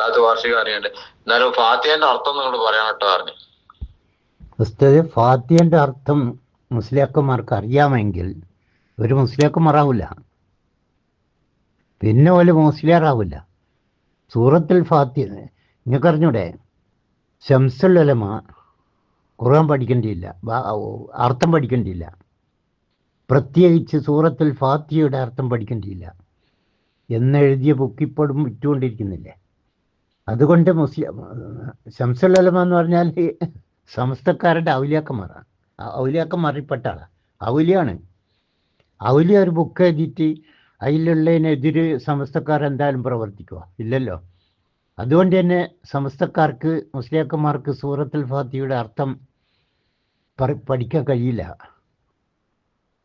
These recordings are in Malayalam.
അത് വാർഷികം അറിയണ്ട്. എന്നാലും ഫാത്തിഹന്റെ അർത്ഥം നിങ്ങൾ പറയാൻ കേട്ടോ പറഞ്ഞു. ഉസ്താദ്, ഫാത്തിഹന്റെ അർത്ഥം മുസ്ലിയാക്കന്മാർക്ക് അറിയാമെങ്കിൽ ഒരു മുസ്ലിയാക്കന്മാരാവില്ല, പിന്നെ ഒരു മുസ്ലിയാറാവില്ല. സൂറത്തുൽ ഫാത്തിഹ നിങ്ങൾക്ക് അറിഞ്ഞൂടെ? ശംസുൽ ഉലമ ഖുർആൻ പഠിക്കേണ്ടിയില്ല, അർത്ഥം പഠിക്കേണ്ടിയില്ല, പ്രത്യേകിച്ച് സൂറത്തുൽ ഫാത്തിഹയുടെ അർത്ഥം പഠിക്കേണ്ടിയില്ല എന്നെഴുതിയ ബുക്ക് ഇപ്പോഴും വിറ്റുകൊണ്ടിരിക്കുന്നില്ലേ? അതുകൊണ്ട് ശംസുൽ ഉലമ എന്ന് പറഞ്ഞാൽ സമസ്തക്കാരുടെ ഔലിയാക്കന്മാരാണ്. ഔലിയാക്കന്മാരിൽപ്പെട്ട ആളാണ്, ഔലിയാണ്. ഔലിയ ഒരു ബുക്ക് എഴുതിയിട്ട് അതിലുള്ളതിനെതിര് സമസ്തക്കാർ എന്തായാലും പ്രവർത്തിക്കുക ഇല്ലല്ലോ. അതുകൊണ്ട് തന്നെ സമസ്തക്കാർക്ക്, മുസ്ലിയാക്കന്മാർക്ക് സൂറത്തുൽ ഫാത്തിഹയുടെ അർത്ഥം പഠിക്കാൻ കഴിയില്ല.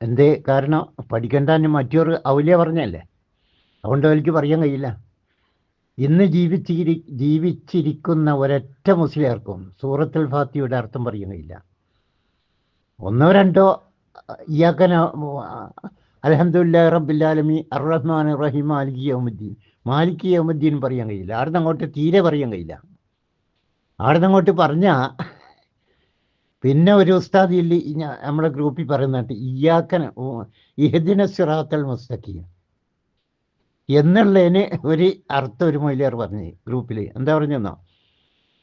എന്തേ കാരണം? പഠിക്കേണ്ടെന്ന് മറ്റൊരു ഔലിയ പറഞ്ഞല്ലേ, അതുകൊണ്ട് അവർക്ക് പറയാൻ കഴിയില്ല. ഇന്ന് ജീവിച്ചിരിക്കുന്ന ഒരൊറ്റ മുസ്ലിയാർക്കും സൂറത്തുൽ ഫാത്തിഹയുടെ അർത്ഥം പറയാൻ കഴിയില്ല. ഒന്നോ രണ്ടോ ഇയ്യാക്കന അൽഹംദുലില്ലാഹി റബ്ബിൽ ആലമീൻ അർറഹ്മാൻ റഹീം മാലിക് യൗമിദ്ദീൻ പറയാൻ കഴിയില്ല. ആടുന്ന് അങ്ങോട്ട് തീരെ പറയാൻ കഴിയില്ല. ആടുന്ന് അങ്ങോട്ട് പറഞ്ഞാൽ പിന്നെ ഒരു ഉസ്താദ് ഇല്ല നമ്മുടെ ഗ്രൂപ്പിൽ പറയുന്നുണ്ട്, ഇഹ്ദിന സിറാത്തൽ മുസ്തഖീം എന്നുള്ളതിന് ഒരു അർത്ഥം ഒരു മൊയ്ലിയാർ പറഞ്ഞു ഗ്രൂപ്പിൽ. എന്താ പറഞ്ഞെന്നോ?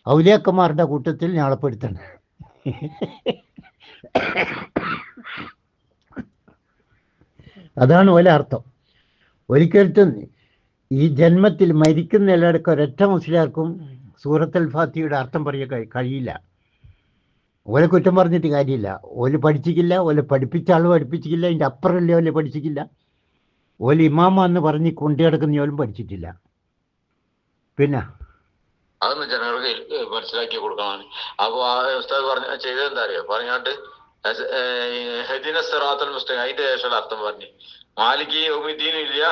ഔലിയാക്കന്മാരുടെ കൂട്ടത്തിൽ ഞാളപ്പെടുത്തണം. അതാണ് ഓല അർത്ഥം. ഒരിക്കലും ഈ ജന്മത്തിൽ മരിക്കുന്ന എല്ലാവർക്കും ഒരൊറ്റ മുസ്ലിയാർക്കും സൂറത്തുൽ ഫാത്തിഹയുടെ അർത്ഥം പറയാൻ കഴിയില്ല. ഓലെ കുറ്റം പറഞ്ഞിട്ട് കാര്യമില്ല. ഓല് പഠിച്ചിട്ടില്ല, ഓലെ പഠിപ്പിച്ച ആൾ പഠിപ്പിച്ചിട്ടില്ല, അതിൻ്റെ അപ്പുറമല്ലേ ഓലെ പഠിച്ചിട്ടില്ല. ഓല് ഇമാമ എന്ന് പറഞ്ഞ് കൊണ്ടുകിടക്കുന്ന ഓലും പഠിച്ചിട്ടില്ല. പിന്നെ അതൊന്ന് ജനങ്ങൾക്ക് മനസ്സിലാക്കി കൊടുക്കണം. അപ്പൊ ആ ഉസ്താദ് ചെയ്തത് എന്താ അറിയോ? പറഞ്ഞാട്ട് ഹദിന സിറാത്തുൽ മുസ്തഖീം അതിന്റെ ശേഷം അർത്ഥം പറഞ്ഞു. മാലിക് യൗമിദ്ദീൻ ഇല്ല,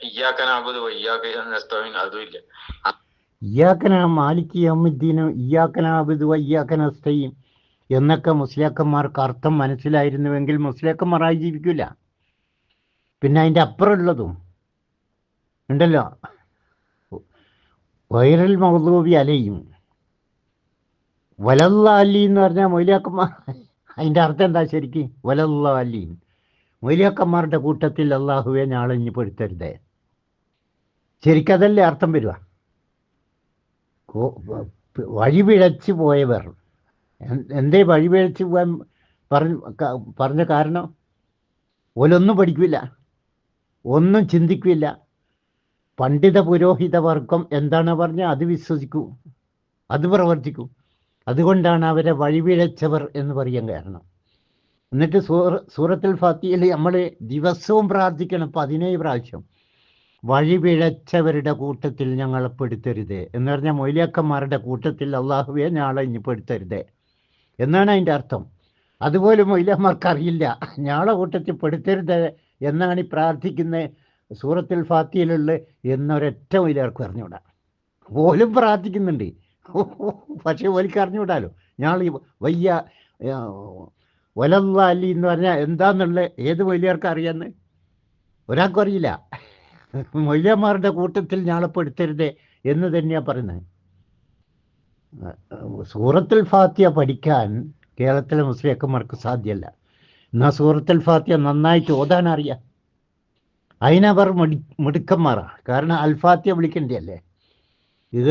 ഇയ്യാക നഅ്ബുദു വ ഇയ്യാക നസ്തഈൻ അതും ഇല്ല. മാലിക് യൗമിദ്ദീനും ഇയ്യാക നഅ്ബുദു വ ഇയ്യാക നസ്തഈൻ എന്നൊക്കെ മുസ്ലിയാക്കന്മാർക്ക് അർത്ഥം മനസ്സിലായിരുന്നുവെങ്കിൽ മുസ്ലിയാക്കന്മാരായി ജീവിക്കില്ല. പിന്നെ അതിൻ്റെ അപ്പുറമുള്ളതും ഉണ്ടല്ലോ, വൈറൽ മഗ്ദൂബി അലൈഹിം വലല്ലാലീൻ എന്ന് പറഞ്ഞാൽ മൊയ്ലിയാക്കന്മാർ, അതിൻ്റെ അർത്ഥം എന്താ ശരിക്കും? വലല്ലാലീൻ, മൊയ്ലിയാക്കന്മാരുടെ കൂട്ടത്തിൽ അള്ളാഹുവെ നാളെ ഇനി പെടുത്തരുതേ. ശരിക്കതല്ലേ അർത്ഥം വരിക? വഴിപിഴച്ച് പോയവർ. എന്തേ വഴിപിഴച്ച് പോകാൻ പറഞ്ഞ കാരണം? ഓലൊന്നും പഠിക്കില്ല, ഒന്നും ചിന്തിക്കില്ല. പണ്ഡിത പുരോഹിത വർഗം എന്താണ് പറഞ്ഞാൽ അത് വിശ്വസിക്കൂ, അത് പ്രവർത്തിക്കൂ. അതുകൊണ്ടാണ് അവരെ വഴിപിഴച്ചവർ എന്ന് പറയാൻ കാരണം. എന്നിട്ട് സൂറത്തുൽ ഫാത്തിഹയിൽ നമ്മൾ ദിവസവും പ്രാർത്ഥിക്കണം 17 പ്രാവശ്യം, വഴിപിഴച്ചവരുടെ കൂട്ടത്തിൽ ഞങ്ങളെ പെടുത്തരുതേ എന്ന് പറഞ്ഞാൽ മൊയ്ലിയാക്കന്മാരുടെ കൂട്ടത്തിൽ അള്ളാഹുവെ നാളെ ഇനി പെടുത്തരുതേ എന്നാണ് അതിൻ്റെ അർത്ഥം. അതുപോലെ മൊയ്ലിയന്മാർക്ക് അറിയില്ല ഞാളെ കൂട്ടത്തിൽ പെടുത്തരുത് എന്നാണ് ഈ പ്രാർത്ഥിക്കുന്ന സൂറത്തുൽ ഫാത്തിഹയിലുള്ള എന്നൊരൊറ്റ മൊയ്ലിയാർക്ക് അറിഞ്ഞുകൂടാ. ഓലും പ്രാർത്ഥിക്കുന്നുണ്ട്, പക്ഷെ ഓലിക്ക് അറിഞ്ഞുകൂടാലോ. ഞാൾ വയ്യ വലല്ലാലി എന്ന് പറഞ്ഞാൽ എന്താന്നുള്ള ഏത് മൊയ്ലിയാർക്ക് അറിയാന്ന്? ഒരാൾക്കും അറിയില്ല. മൊയ്ലിയന്മാരുടെ കൂട്ടത്തിൽ ഞാളെ പെടുത്തരുത് എന്ന് തന്നെയാണ് പറയുന്നത്. സൂറത്തുൽ ഫാത്തിഹ പഠിക്കാൻ കേരളത്തിലെ മുസ്ലിയാക്കന്മാർക്ക് സാധ്യമല്ല. എന്നാൽ സൂറത്തുൽ ഫാത്തിഹ നന്നായിട്ട് ഓതാൻ അറിയാം. അതിനവർ മിടുക്കന്മാരാണ്. കാരണം അൽഫാത്തിഹ വിളിക്കേണ്ടതല്ലേ,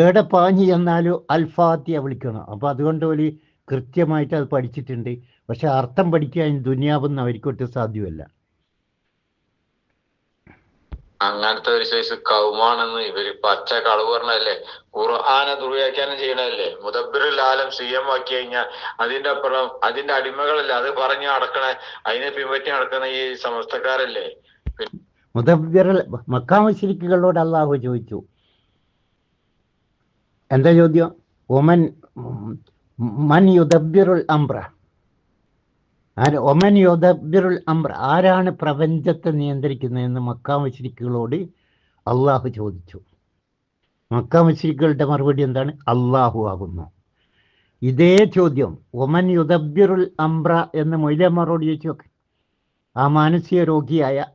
ഏടെ പാഞ്ഞ് ചെന്നാലും അൽഫാത്തിഹ വിളിക്കണം. അപ്പോൾ അതുകൊണ്ട് ഒരു കൃത്യമായിട്ട് അത് പഠിച്ചിട്ടുണ്ട്. പക്ഷെ അർത്ഥം പഠിക്കാൻ ദുനിയാവെന്ന് അവർക്കൊട്ട് സാധ്യമല്ല. അങ്ങനത്തെ ഒരു സൈസ് കൗമാണെന്ന് ഇവര് പച്ച കളവ് പറഞ്ഞല്ലേ. ഖുർആനെ ദുർവ്യാഖ്യാനം ചെയ്യണല്ലേ. മുദബ്ബിറുൽ ആലം CM ആക്കി കഴിഞ്ഞാൽ അതിന്റെ അപ്പുറം അതിന്റെ അടിമകളല്ലേ, അത് പറഞ്ഞ് നടക്കണ, അതിനെ പിൻപറ്റി നടക്കുന്ന ഈ സമസ്തക്കാരല്ലേ. മുദബ്ബിറുൽ മക്കാ മുശ്രിക്കുകളോട് അള്ളാഹു ചോദിച്ചു, എന്താ ചോദ്യം? മൻ യുദബ്ബിറുൽ അംറ, ഒമൻ യുദബ്ബിറുൽ അംറ, ആരാണ് പ്രപഞ്ചത്തെ നിയന്ത്രിക്കുന്നതെന്ന് മക്കാ മുശ്രിക്കുകളോട് അള്ളാഹു ചോദിച്ചു. മക്കാ മുശ്രിക്കുകളുടെ മറുപടി എന്താണ്? അള്ളാഹു ആകുന്നു. ഇതേ ചോദ്യം ഒമൻ യുദബ്ബിറുൽ അംറ എന്ന് മൊയ്ലിയന്മാരോട് ചോദിച്ചു നോക്ക്. ആ മാനസിക രോഗിയായ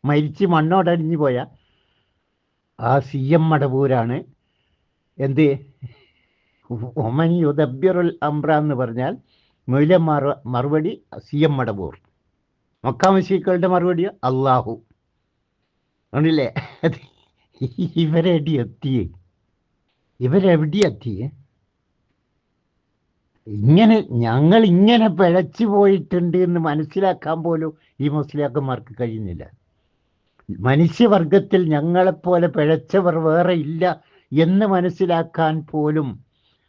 മരിച്ച് മണ്ണോടടിഞ്ഞു പോയ ആ CM മടവൂരാണ് എന്ത് ഒമൻ യുദബ്ബിറുൽ അംറ എന്ന് പറഞ്ഞാൽ മൊയ്ലന്മാർ മറുപടി CM മടവൂർ, മക്കാമശീക്കളുടെ മറുപടി അള്ളാഹു ആണല്ലേ. ഇവരെവിടെ എത്തിയേ? ഇങ്ങനെ ഞങ്ങൾ ഇങ്ങനെ പിഴച്ചു പോയിട്ടുണ്ട് എന്ന് മനസ്സിലാക്കാൻ പോലും ഈ മുസ്ലിയാക്കന്മാർക്ക് കഴിയുന്നില്ല. മനുഷ്യവർഗത്തിൽ ഞങ്ങളെപ്പോലെ പിഴച്ചവർ വേറെ ഇല്ല എന്ന് മനസ്സിലാക്കാൻ പോലും.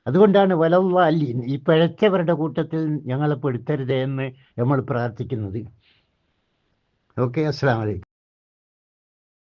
അതുകൊണ്ടാണ് വലല്ലാലീൻ, ഈ പിഴച്ചവരുടെ കൂട്ടത്തിൽ ഞങ്ങളെ പെടുത്തരുതേ എന്ന് നമ്മൾ പ്രാർത്ഥിക്കുന്നത്. ഓക്കെ, അസ്സലാമു അലൈക്കും.